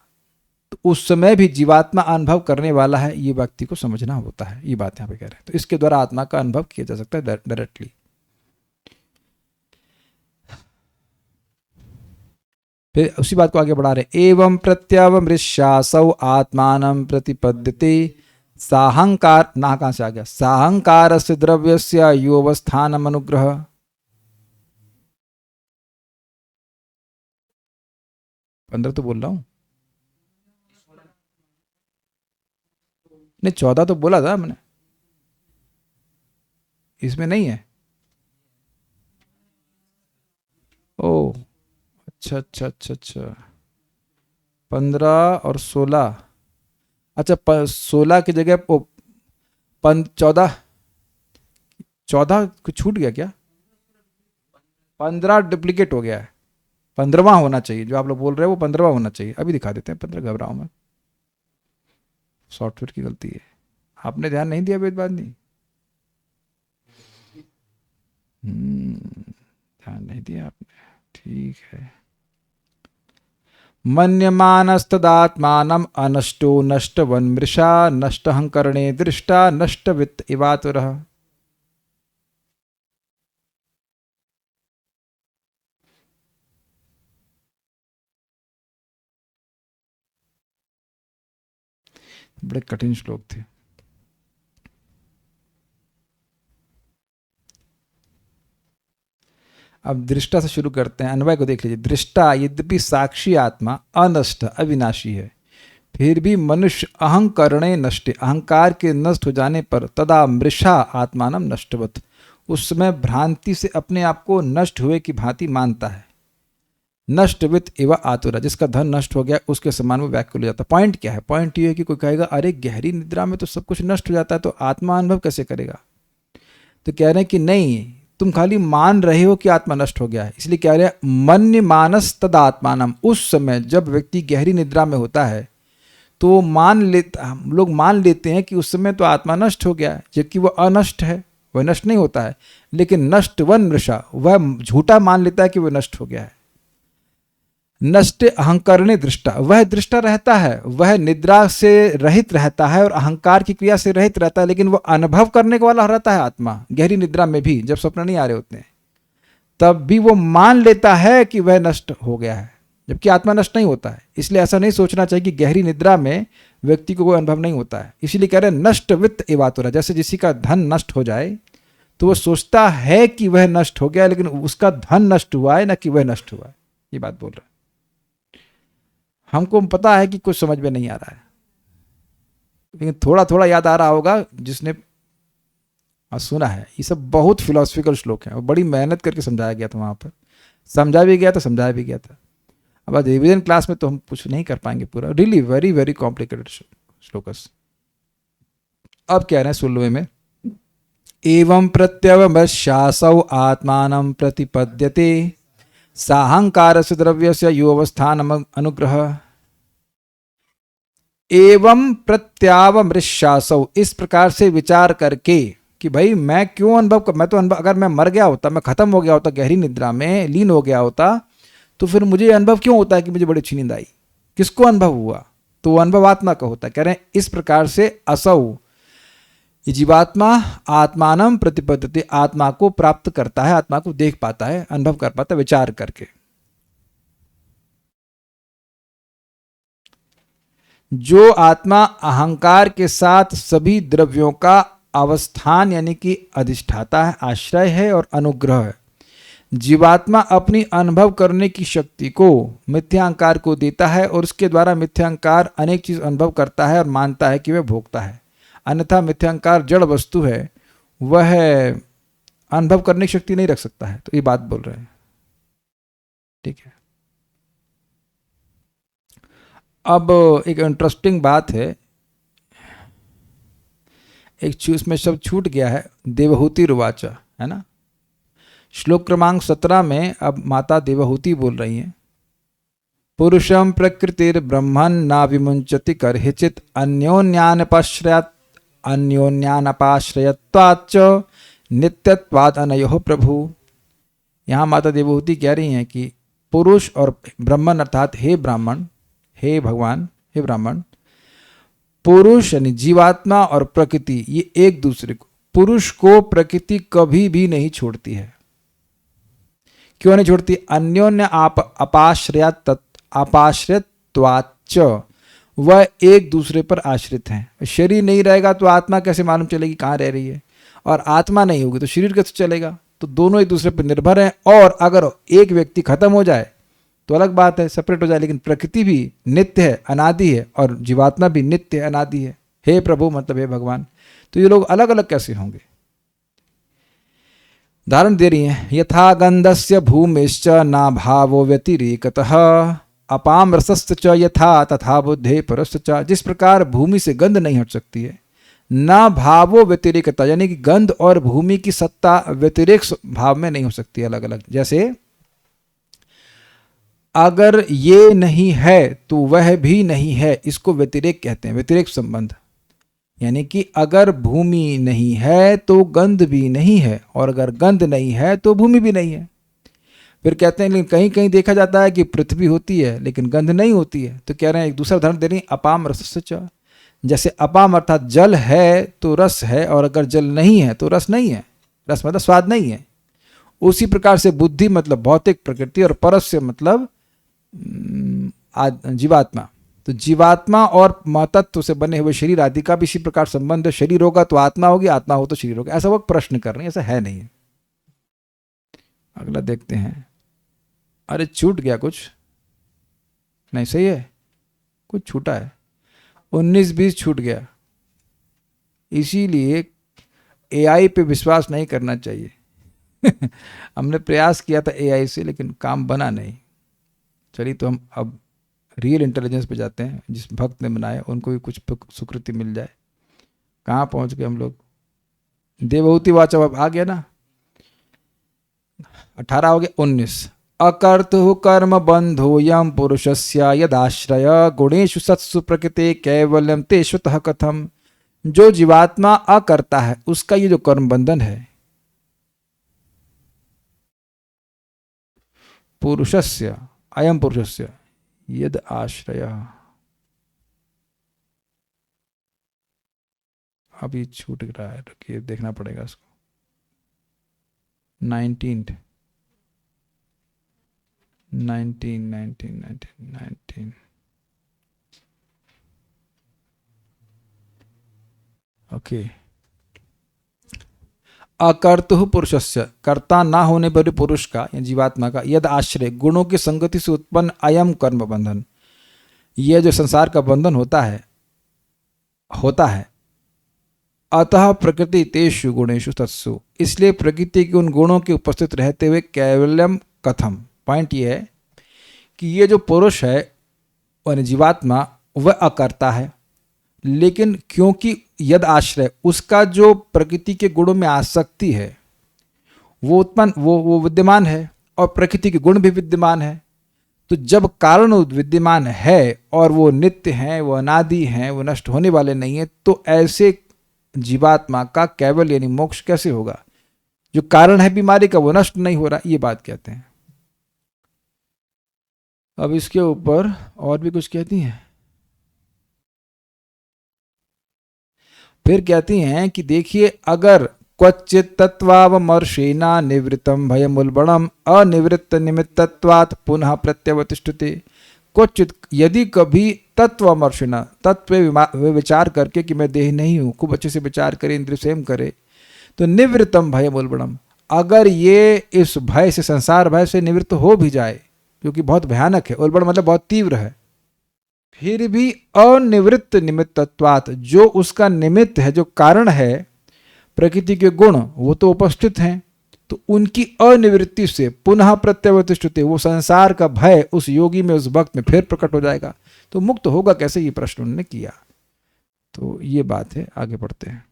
तो उस समय भी जीवात्मा अनुभव करने वाला है, ये व्यक्ति को समझना होता है। ये बात यहाँ पे कह रहे हैं। तो इसके द्वारा आत्मा का अनुभव किया जा सकता है डायरेक्टली। फिर उसी बात को आगे बढ़ा रहे, एवं प्रत्यवमृष्यासौ आत्मानं प्रतिपद्यते साहंकार, ना कहां से आ गया, साहंकार से द्रव्य से योवस्थानम अनुग्रह। पंद्रह तो बोल रहा हूं, नहीं 14 तो बोला था मैंने, इसमें नहीं है। ओ अच्छा अच्छा अच्छा अच्छा, 15 और 16, अच्छा 16 की जगह 14, 14 कुछ छूट गया क्या? 15 डुप्लीकेट हो गया है, 15वां होना चाहिए, जो आप लोग बोल रहे हैं वो 15वां होना चाहिए। अभी दिखा देते हैं, 15 घबराऊं मैं, सॉफ्टवेयर की गलती है, आपने ध्यान नहीं दिया वेद बात नहीं, ध्यान नहीं दिया आपने, ठीक है। मन्यमानस्तदात्मानम् अनष्टो नष्टवन्मृषा नष्टहंकरणे दृष्टा नष्टवित्त इवातुरः। बड़े कठिन श्लोक थे। अब दृष्टा से शुरू करते हैं, अन्वय को देख लीजिए। दृष्टा यद्यपि साक्षी आत्मा अनष्ट अविनाशी है, फिर भी मनुष्य अहंकरणे नष्ट, अहंकार के नष्ट हो जाने पर तदा मृषा आत्मानम नष्टवत, उस समय भ्रांति से अपने आप को नष्ट हुए की भांति मानता है। नष्टवित एवं आतुरा, जिसका धन नष्ट हो गया उसके समान वो व्याकुल हो जाता है। पॉइंट क्या है? पॉइंट ये है कि कोई कहेगा अरे गहरी निद्रा में तो सब कुछ नष्ट हो जाता है, तो आत्मा अनुभव कैसे करेगा? तो कह रहे हैं कि नहीं, तुम खाली मान रहे हो कि आत्मा नष्ट हो गया है, इसलिए कह रहे हैं मन्य मानस तदात्मानम। उस समय जब व्यक्ति गहरी निद्रा में होता है तो हम लोग मान लेते हैं कि उस समय तो आत्मा नष्ट हो गया है, जबकि वह अनष्ट है, वह नष्ट नहीं होता है। लेकिन नष्ट वन मृषा, वह झूठा मान लेता है कि वह नष्ट हो गया है। नष्ट अहंकरणे दृष्टा, वह दृष्टा रहता है, वह निद्रा से रहित रहता है और अहंकार की क्रिया से रहित रहता है, लेकिन वह अनुभव करने वाला रहता है आत्मा। गहरी निद्रा में भी जब स्वप्न नहीं आ रहे होते हैं तब भी वो मान लेता है कि वह नष्ट हो गया है, जबकि आत्मा नष्ट नहीं होता है। इसलिए ऐसा नहीं सोचना चाहिए कि गहरी निद्रा में व्यक्ति को कोई अनुभव नहीं होता है। इसीलिए कह रहे हैं नष्ट वित्त एवातुरा, जैसे किसी का धन नष्ट हो जाए तो वो सोचता है कि वह नष्ट हो गया, लेकिन उसका धन नष्ट हुआ है ना कि वह नष्ट हुआ है। ये बात बोल रहे हैं। हमको पता है कि कुछ समझ में नहीं आ रहा है, लेकिन थोड़ा थोड़ा याद आ रहा होगा जिसने सुना है। ये सब बहुत फिलोसफिकल श्लोक हैं और बड़ी मेहनत करके समझाया गया था वहाँ पर। समझा भी गया था, समझाया भी गया था। अब रिविजन क्लास में तो हम कुछ नहीं कर पाएंगे पूरा, really very very complicated shlokas. अब कह रहे हैं 16वें में, एवं प्रत्यवश्यासौ आत्मानं प्रतिपद्यते साहंकारस्य द्रव्यस्य यो अवस्थानम अनुग्रह। एवं प्रत्यावमृश्यासौ, इस प्रकार से विचार करके कि भाई मैं क्यों मैं तो अनुभव, अगर मैं मर गया होता, मैं खत्म हो गया होता, गहरी निद्रा में लीन हो गया होता, तो फिर मुझे अनुभव क्यों होता है कि मुझे बड़ी अच्छी नींद आई? किसको अनुभव हुआ? तो वो अनुभव आत्मा का होता है। कह रहे हैं इस प्रकार से असौ, ये जीवात्मा आत्मानम प्रतिपद्यते, आत्मा को प्राप्त करता है, आत्मा को देख पाता है, अनुभव कर पाता है विचार करके। जो आत्मा अहंकार के साथ सभी द्रव्यों का अवस्थान यानी कि अधिष्ठाता है, आश्रय है और अनुग्रह है, जीवात्मा अपनी अनुभव करने की शक्ति को मिथ्यांकार को देता है और उसके द्वारा मिथ्यांकार अनेक चीज अनुभव करता है और मानता है कि वह भोगता है। अन्यथा मिथ्यांकार जड़ वस्तु है, वह अनुभव करने की शक्ति नहीं रख सकता है। तो ये बात बोल रहे हैं, ठीक है। अब एक इंटरेस्टिंग बात है, एक चीज में सब छूट गया है, देवहूति रुवाचा, है ना। श्लोक क्रमांक 17 में अब माता देवहूति बोल रही हैं, पुरुषम प्रकृतिर ब्रह्मन ना विमुंचति करहिचित अन्योन्यानपाश्रयत्वाच्च नित्यत्वाद अनयोः प्रभु। यहाँ माता देवहूति कह रही हैं कि पुरुष और ब्रह्मन अर्थात हे ब्राह्मण, हे भगवान, हे ब्राह्मण, पुरुष यानी जीवात्मा और प्रकृति ये एक दूसरे को, पुरुष को प्रकृति कभी भी नहीं छोड़ती है। क्यों नहीं छोड़ती? अन्योन्य अपाश्रयत्वाच्च, वह एक दूसरे पर आश्रित हैं। शरीर नहीं रहेगा तो आत्मा कैसे मालूम चलेगी कहाँ रह रही है, और आत्मा नहीं होगी तो शरीर कैसे चलेगा? तो दोनों एक दूसरे पर निर्भर हैं। और अगर एक व्यक्ति खत्म हो जाए तो अलग बात है, सेपरेट हो जाए, लेकिन प्रकृति भी नित्य है, अनादि है, और जीवात्मा भी नित्य अनादि है। हे प्रभु मतलब हे भगवान। तो ये लोग अलग अलग कैसे होंगे? उदाहरण दे रही हैं, यथा गंधस्य भूमिश्च ना भावो व्यतिरेकतः अपाम रसस्य च यथा तथा बुद्धे परस्य च। जिस प्रकार भूमि से गंध नहीं हट सकती है, ना भावो व्यतिरेकता यानी कि गंध और भूमि की सत्ता व्यतिरेक भाव में नहीं हो सकती, अलग अलग। जैसे अगर ये नहीं है तो वह भी नहीं है, इसको व्यतिरेक कहते हैं, व्यतिरेक संबंध। यानी कि अगर भूमि नहीं है तो गंध भी नहीं है, और अगर गंध नहीं है तो भूमि भी नहीं है। फिर कहते हैं लेकिन कहीं कहीं देखा जाता है कि पृथ्वी होती है लेकिन गंध नहीं होती है। तो कह रहे हैं, एक दूसरा उदाहरण दे रही है, अपाम रसस्य च। जैसे अपाम अर्थात जल है तो रस है, और अगर जल नहीं है तो रस नहीं है, रस मतलब स्वाद नहीं है। उसी प्रकार से बुद्धि मतलब भौतिक प्रकृति, और परस्य मतलब जीवात्मा। तो जीवात्मा और महतत्व से बने हुए शरीर आदि का भी इसी प्रकार संबंध है। शरीर होगा तो आत्मा होगी, आत्मा हो तो शरीर होगा। ऐसा वो प्रश्न कर रहे हैं, ऐसा है नहीं है। अगला देखते हैं। अरे छूट गया कुछ, नहीं सही है, कुछ छूटा है, 19-20 छूट गया। इसीलिए एआई पे विश्वास नहीं करना चाहिए। हमने प्रयास किया था एआई से लेकिन काम बना नहीं। चलिए तो हम अब रियल इंटेलिजेंस पे जाते हैं, जिस भक्त ने बनाया उनको भी कुछ सुकृति मिल जाए। कहाँ पहुंच गए हम लोग? देवहूति वाचा अब आ गया ना, 18 हो गया। 19, अकर्तु कर्म बंधो यम पुरुषस्य यदाश्रय गुणेषु सत्सु प्रकृति कैवल्यम ते स्वतः कथम। जो जीवात्मा अकर्ता है उसका ये जो कर्म बंधन है, पुरुषस्य अयम पुरुषस्य यद आश्रय, अभी छूट रहा है, रुकिए देखना पड़ेगा इसको। 19 19 ओके। अकर्तु पुरुषस्य, कर्ता ना होने पर पुरुष का या जीवात्मा का यद आश्रय गुणों की संगति से उत्पन्न अयम कर्म बंधन, यह जो संसार का बंधन होता है अतः प्रकृति तेषु गुणेषु तत्सु, इसलिए प्रकृति के उन गुणों के उपस्थित रहते हुए कैवल्यम कथम। पॉइंट ये है कि ये जो पुरुष है और जीवात्मा वह अकर्ता है, लेकिन क्योंकि यद आश्रय उसका जो प्रकृति के गुणों में आसक्ति है वो वो विद्यमान है और प्रकृति के गुण भी विद्यमान है। तो जब कारण विद्यमान है और वो नित्य है, वो अनादि है, वो नष्ट होने वाले नहीं है, तो ऐसे जीवात्मा का केवल यानी मोक्ष कैसे होगा? जो कारण है बीमारी का वो नष्ट नहीं हो रहा, ये बात कहते हैं। अब इसके ऊपर और भी कुछ कहती हैं। फिर कहती हैं कि देखिए, अगर क्वचित तत्वावमर्शेना निवृत्तम भयमुल्बणम अनिवृत्त निमित्तत्वात् पुनः प्रत्यवतिष्ठते। क्वचित यदि कभी तत्वावमर्शेना, तत्व विचार करके कि मैं देह नहीं हूँ, खूब अच्छे से विचार करे, इंद्रिय संयम करे, तो निवृत्तम भयमुल्बणम, अगर ये इस भय से, संसार भय से निवृत्त हो भी जाए, क्योंकि बहुत भयानक है, उल्बण मतलब बहुत तीव्र है, फिर भी अनिवृत्त निमित्तत्वात्, जो उसका निमित्त है, जो कारण है, प्रकृति के गुण वो तो उपस्थित हैं, तो उनकी अनिवृत्ति से पुनः प्रत्यवतिष्ठते, वो संसार का भय उस योगी में, उस भक्त में फिर प्रकट हो जाएगा। तो मुक्त होगा कैसे, ये प्रश्न उन्होंने किया। तो ये बात है, आगे बढ़ते हैं।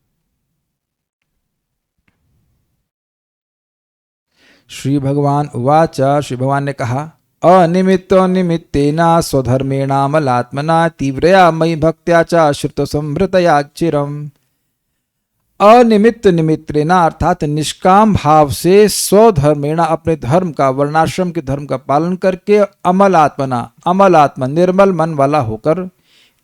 श्री भगवान उवाच, श्री भगवान ने कहा, अनिमित्तो निमित्तेना स्वधर्मेणामलात्मना तीव्रया मयि भक्त्या च श्रुत संभृतया चिरम। अनिमित्त निमित्तेना अर्थात निष्काम भाव से स्वधर्मेणा, अपने धर्म का, वर्णाश्रम के धर्म का पालन करके, अमल आत्मा निर्मल मन वाला होकर,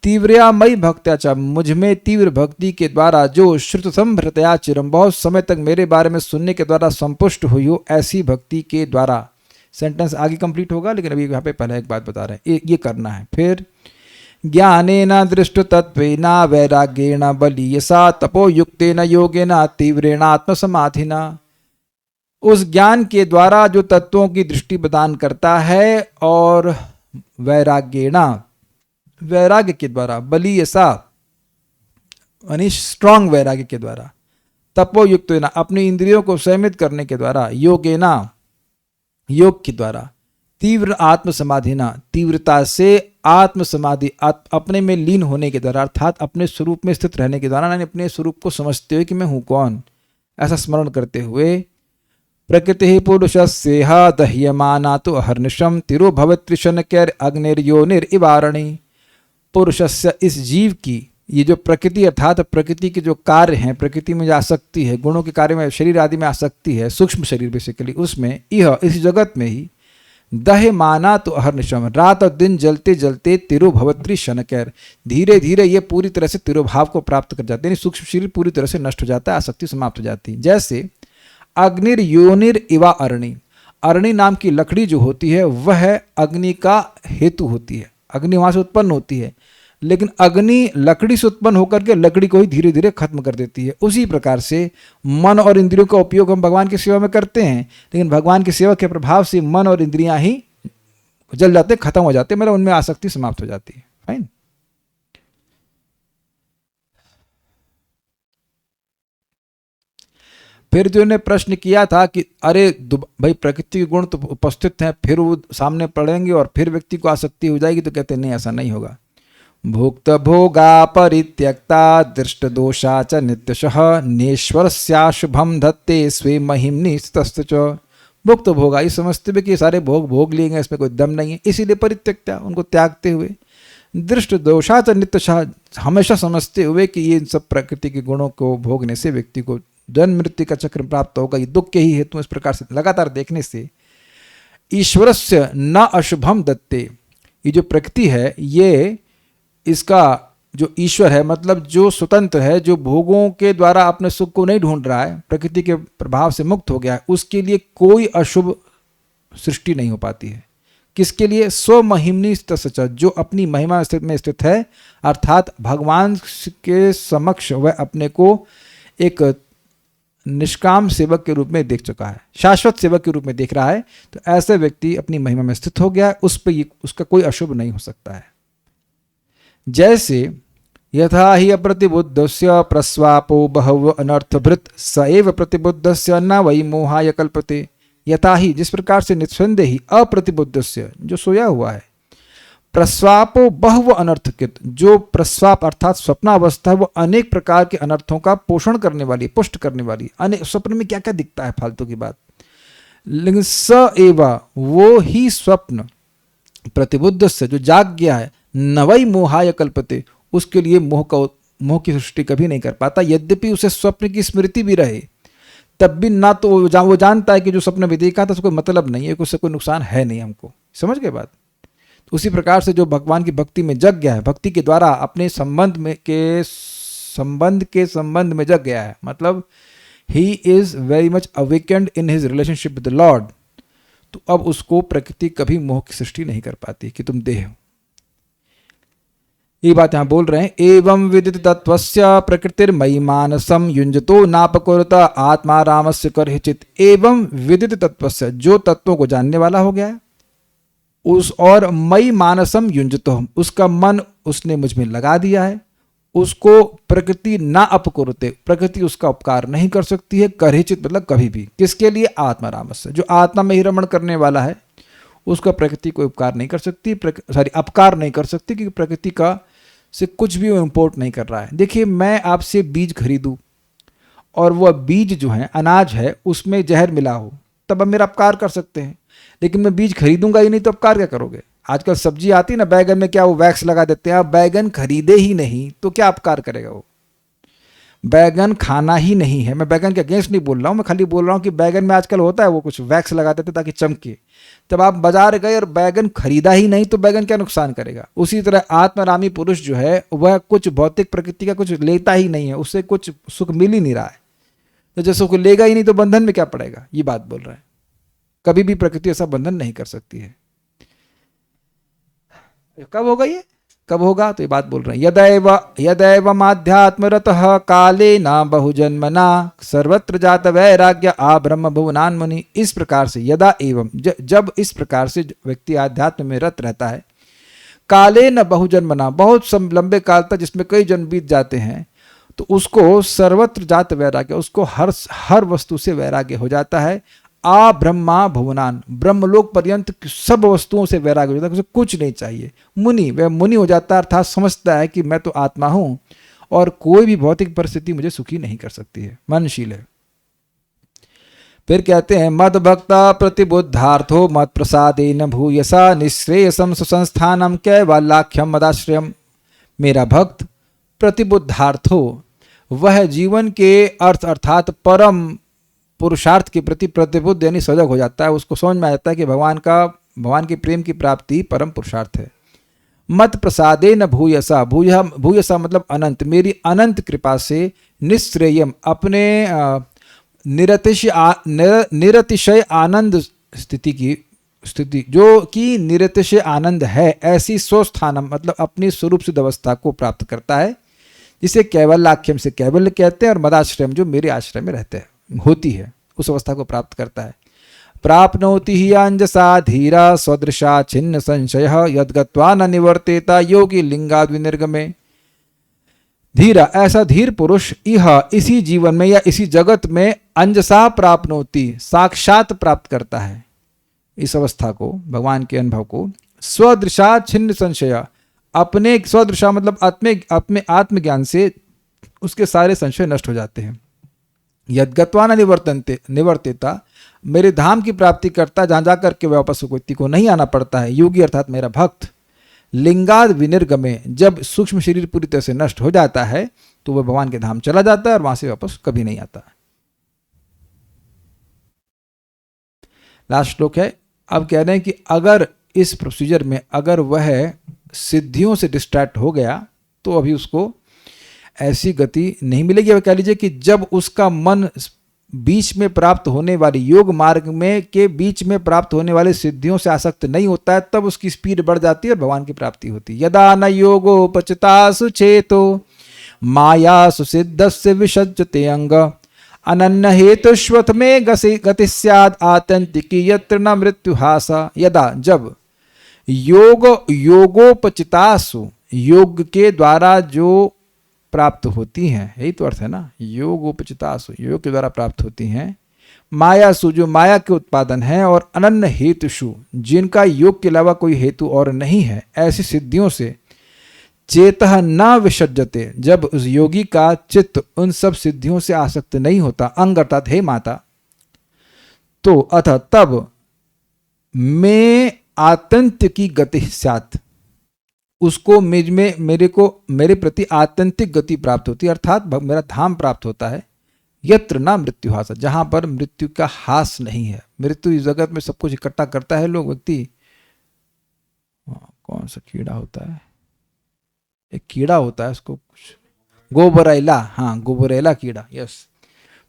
तीव्रया मयि भक्त्या च, मुझ में तीव्र भक्ति के द्वारा, जो श्रुत संभृतया चिरम, बहुत समय तक मेरे बारे में सुनने के द्वारा संपुष्ट हुई हो, ऐसी भक्ति के द्वारा। सेंटेंस आगे कंप्लीट होगा, लेकिन अभी यहाँ पे पहले एक बात बता रहे हैं, ये करना है। फिर ज्ञानेन दृष्टतत्वेन वैराग्येण बलीयसा तपोयुक्तेन योगेन तीव्रेण आत्मसमाधिना, उस ज्ञान के द्वारा जो तत्वों की दृष्टि प्रदान करता है, और वैराग्येण, वैराग्य के द्वारा, बलीयसा यानी स्ट्रांग वैराग्य के द्वारा, तपोयुक्तेन अपनी इंद्रियों को संयमित करने के द्वारा, योगेन योग के द्वारा, तीव्र आत्म समाधि ना, तीव्रता से आत्म समाधि, अपने में लीन होने के द्वारा, अर्थात अपने स्वरूप में स्थित रहने के द्वारा, अपने स्वरूप को समझते हुए कि मैं हूँ कौन, ऐसा स्मरण करते हुए, प्रकृति पुरुषस्येह दह्यमाना तो अहर्निशम तिरो भवत्रिशन कैर अग्निर्योनिर इवारणी। पुरुषस्य, इस जीव की, ये जो प्रकृति अर्थात प्रकृति के जो कार्य हैं, प्रकृति में जो आसक्ति है, गुणों के कार्य में, शरीर आदि में आसक्ति है, सूक्ष्म शरीर बेसिकली, उसमें यह इस जगत में ही दह माना तो अहर्निशम, रात और दिन जलते जलते तिरुभवत्री शनकैर, धीरे धीरे ये पूरी तरह से तिरुभाव को प्राप्त कर जाते हैं, सूक्ष्म शरीर पूरी तरह से नष्ट हो जाता है, आसक्ति समाप्त हो जाती है। जैसे अग्निर योनिर इवा अरणी, अरणी नाम की लकड़ी जो होती है वह अग्नि का हेतु होती है, अग्नि वहां से उत्पन्न होती है, लेकिन अग्नि लकड़ी से उत्पन्न होकर के लकड़ी को ही धीरे धीरे खत्म कर देती है। उसी प्रकार से मन और इंद्रियों का उपयोग हम भगवान की सेवा में करते हैं, लेकिन भगवान की सेवा के प्रभाव से मन और इंद्रियां ही जल जाते, खत्म हो जाते, मतलब उनमें आसक्ति समाप्त हो जाती है। फाइन। फिर जो ने प्रश्न किया था कि अरे भाई प्रकृति के गुण तो उपस्थित हैं, फिर वो सामने पड़ेंगे और फिर व्यक्ति को आसक्ति हो जाएगी, तो कहते नहीं, ऐसा नहीं होगा। भुक्त भोगा परित्यक्ता दृष्ट दोषा च नित्यशः नेश्वरस्याशुभम धत्ते स्वे महिम्नि स्थितस्तु च। भुक्त भोगा, ये समझते हुए कि सारे भोग लिए गए, इसमें कोई दम नहीं है, इसीलिए परित्यक्ता, उनको त्यागते हुए, दृष्ट दोषा च नित्यशः, हमेशा समझते हुए कि ये इन सब प्रकृति के गुणों को भोगने से व्यक्ति को जन्म मृत्यु का चक्र प्राप्त होगा, ये दुख के ही हेतु। इस प्रकार से लगातार देखने से ईश्वरस्य न अशुभम दत्ते, ये जो प्रकृति है, ये इसका जो ईश्वर है, मतलब जो स्वतंत्र है, जो भोगों के द्वारा अपने सुख को नहीं ढूंढ रहा है, प्रकृति के प्रभाव से मुक्त हो गया है, उसके लिए कोई अशुभ सृष्टि नहीं हो पाती है। किसके लिए? स्वमहिमनी स्थित, जो अपनी महिमा में स्थित है, अर्थात भगवान के समक्ष वह अपने को एक निष्काम सेवक के रूप में देख चुका है, शाश्वत सेवक के रूप में देख रहा है। तो ऐसे व्यक्ति अपनी महिमा में स्थित हो गया, उस पर उसका कोई अशुभ नहीं हो सकता है। जैसे यथा ही अप्रतिबुद्धस्य प्रस्वापो बहव अनर्थभृत स एव प्रतिबुद्धस्य न वै मोहाय कल्पते। यथा ही, जिस प्रकार से निस्संदेह ही अप्रतिबुद्धस्य, जो सोया हुआ है, प्रस्वापो बहुव अनर्थकृत, जो प्रस्वाप अर्थात स्वप्नावस्था, वो अनेक प्रकार के अनर्थों का पोषण करने वाली, पुष्ट करने वाली। अनेक स्वप्न में क्या क्या दिखता है, फालतू की बात। लेकिन स एवा, वो ही स्वप्न, प्रतिबुद्ध से, जो जाग गया है, नवई मोहाय कल्पते, उसके लिए मोह की सृष्टि कभी नहीं कर पाता। यद्यपि उसे स्वप्न की स्मृति भी रहे, तब भी ना तो वो जानता है कि जो स्वप्न में देखा था उसको कोई मतलब नहीं है, उससे कोई नुकसान है नहीं हमको। समझ गए बात? उसी प्रकार से जो भगवान की भक्ति में जग गया है, भक्ति के द्वारा अपने संबंध में जग गया है, मतलब he is very much awakened in his relationship with the Lord, तो अब उसको प्रकृति कभी मोह की सृष्टि नहीं कर पाती कि तुम देह हो। ये बात यहां बोल रहे हैं। एवं विदित तत्वस्य प्रकृतिर्मयि मानसम युंजतो नापकुरुत आत्मा रामस्य करहिचित। एवं विदित तत्वस्य, जो तत्वों को जानने वाला हो गया है, उस और मई मानसम युंजतो, उसका मन उसने मुझ में लगा दिया है, उसको प्रकृति ना अपकुरुते, प्रकृति उसका उपकार नहीं कर सकती है, करहिचित मतलब कभी भी। किसके लिए? आत्मा रामस्य, जो आत्मा में ही रमण करने वाला है, उसका प्रकृति कोई उपकार नहीं कर सकती, अपकार नहीं कर सकती, क्योंकि प्रकृति का से कुछ भी वो इम्पोर्ट नहीं कर रहा है। देखिए, मैं आपसे बीज खरीदूं और वह बीज जो है, अनाज है, उसमें जहर मिला हो, तब आप मेरा अपकार कर सकते हैं। लेकिन मैं बीज खरीदूंगा ही नहीं, तो अपकार क्या करोगे? आजकल सब्जी आती है ना, बैगन में क्या वो वैक्स लगा देते हैं, आप बैगन खरीदे ही नहीं तो क्या अपकार करेगा वो? बैगन खाना ही नहीं है। मैं बैगन के अगेंस्ट नहीं बोल रहा हूँ, मैं खाली बोल रहा हूँ कि बैगन में आजकल होता है वो कुछ वैक्स लगा देते ताकि चमके। जब आप बाजार गए और बैगन खरीदा ही नहीं तो बैगन क्या नुकसान करेगा? उसी तरह आत्मरामी पुरुष जो है, वह कुछ भौतिक प्रकृति का कुछ लेता ही नहीं है, उससे कुछ सुख मिल ही नहीं रहा है, तो जब सुख लेगा ही नहीं तो बंधन में क्या पड़ेगा? ये बात बोल रहे हैं। कभी भी प्रकृति ऐसा बंधन नहीं कर सकती है। कब होगा ये? कब होगा? तो ये बात बोल रहे हैं। यदैव माध्यात्मरतः काले न बहुजन्मना सर्वत्र जात वैराग्य आ ब्रह्म भुवनान मुनि। इस प्रकार से यदा एवं, जब इस प्रकार से व्यक्ति आध्यात्म में रत रहता है, काले न बहुजन्मना, बहुत लंबे काल तक जिसमें कई जन्म बीत जाते हैं, तो उसको सर्वत्र जात वैराग्य, उसको हर वस्तु से वैराग्य हो जाता है। आ ब्रह्मा भुवनान, ब्रह्मलोक पर्यंत सब वस्तुओं से वैराग्य हो जाता है, उसे कुछ नहीं चाहिए। मुनि, वह मुनि हो जाता है, अर्थात समझता है कि मैं तो आत्मा हूं और कोई भी भौतिक परिस्थिति मुझे सुखी नहीं कर सकती है, मनशील है। फिर कहते हैं, मद भक्ता प्रतिबुद्धार्थो मत प्रसादेन भूयसा निःश्रेयसम सुसंस्थानम कैवल्याख्यम मदाश्रयम। मेरा भक्त प्रतिबुद्धार्थो, वह जीवन के अर्थ अर्थात परम पुरुषार्थ के प्रति प्रतिबुद्ध यानी सजग हो जाता है, उसको समझ में आ जाता है कि भगवान के प्रेम की प्राप्ति परम पुरुषार्थ है। मत प्रसादे न भूयसा, भूयसा मतलब अनंत, मेरी अनंत कृपा से निःश्रेयम, अपने निरतिशय आनंद स्थिति जो कि निरतिशय आनंद है, ऐसी स्वस्थानम मतलब अपनी स्वरूप सिद्ध अवस्था को प्राप्त करता है, जिसे कैवल्याख्यम से कैवल्य कहते हैं, और मदाश्रयम जो मेरे आश्रय में रहते हैं होती है, उस अवस्था को प्राप्त करता है। प्राप्नोति ही अंजसा धीरा स्वदृशा छिन्न संशय यद्गत्वा न निवर्तेता योगी लिंगाद विनिर्गमे। धीरा, ऐसा धीर पुरुष यह इसी जीवन में या इसी जगत में अंजसा प्राप्नोति, साक्षात प्राप्त करता है इस अवस्था को, भगवान के अनुभव को। स्वदृशा छिन्न संशय, अपने स्वदृशा मतलब अपने आत्मज्ञान से उसके सारे संशय नष्ट हो जाते हैं। यद्गत्वा न निवर्तेता, मेरे धाम की प्राप्ति करता, जहां जाकर के वापस व्यक्ति को नहीं आना पड़ता है। योगी अर्थात मेरा भक्त लिंगाद विनिर्गमे, जब सूक्ष्म शरीर पूरी तरह से नष्ट हो जाता है तो वह भगवान के धाम चला जाता है और वहां से वापस कभी नहीं आता। लास्ट श्लोक है। अब कह रहे हैं कि अगर इस प्रोसीजर में अगर वह सिद्धियों से डिस्ट्रैक्ट हो गया तो अभी उसको ऐसी गति नहीं मिलेगी। अब कह लीजिए कि जब उसका मन बीच में प्राप्त होने वाली योग मार्ग में के बीच में प्राप्त होने वाली सिद्धियों से आसक्त नहीं होता है, तब उसकी स्पीड बढ़ जाती है और भगवान की प्राप्ति होती है। यदा न योगोपचितासु चेतो मायासु सिद्धस्य विसज्जते अंग अनन्य हेतुष्वथ में गति स्याद् आतंतिकी यत्र न मृत्युहासा। यदा जब योगोपचितासु योग के द्वारा जो प्राप्त होती हैं, यही तो अर्थ है ना, योगोपचितासु योग के द्वारा प्राप्त होती हैं, मायासु जो माया के उत्पादन है, और अनन्य हेतुषु जिनका योग के अलावा कोई हेतु और नहीं है, ऐसी सिद्धियों से चेतः न विसज्जते जब उस योगी का चित्त उन सब सिद्धियों से आसक्त नहीं होता, अंग अर्थात हे माता, तो अतः तब में आतंत्य की गति स्यात् उसको मेरे प्रति आतंतिक गति प्राप्त होती है, अर्थात मेरा धाम प्राप्त होता है। यत्र ना मृत्यु हास, जहां पर मृत्यु का हास नहीं है। मृत्यु इस जगत में सब कुछ इकट्ठा करता है लोग व्यक्ति। कौन सा कीड़ा होता है, एक कीड़ा होता है उसको कुछ गोबरेला, हाँ गोबरेला कीड़ा, यस।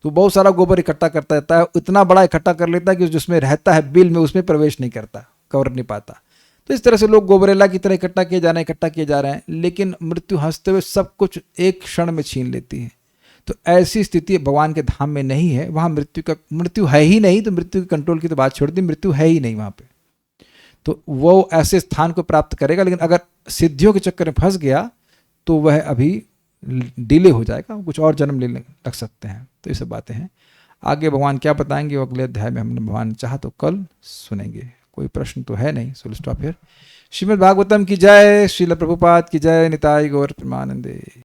तो बहुत सारा गोबर इकट्ठा करता रहता है, इतना बड़ा इकट्ठा कर लेता है कि जिसमें रहता है बिल में उसमें प्रवेश नहीं करता, कवर नहीं पाता। तो इस तरह से लोग गोबरेला की तरह इकट्ठा किए जा रहे हैं, लेकिन मृत्यु हंसते हुए सब कुछ एक क्षण में छीन लेती है। तो ऐसी स्थिति भगवान के धाम में नहीं है। वहाँ मृत्यु है ही नहीं, तो मृत्यु के कंट्रोल की तो बात छोड़ दी, मृत्यु है ही नहीं वहाँ पे। तो वो ऐसे स्थान को प्राप्त करेगा, लेकिन अगर सिद्धियों के चक्कर में फंस गया तो वह अभी डिले हो जाएगा, कुछ और जन्म लेने लग सकते हैं। तो ये सब बातें हैं। आगे भगवान क्या बताएंगे वो अगले अध्याय में हमने भगवान चाहा तो कल सुनेंगे। कोई प्रश्न तो है नहीं, so stop here. Shrimad Bhagavatam की जय, श्रील प्रभुपाद की जय, निताई गौर प्रेमानंदे।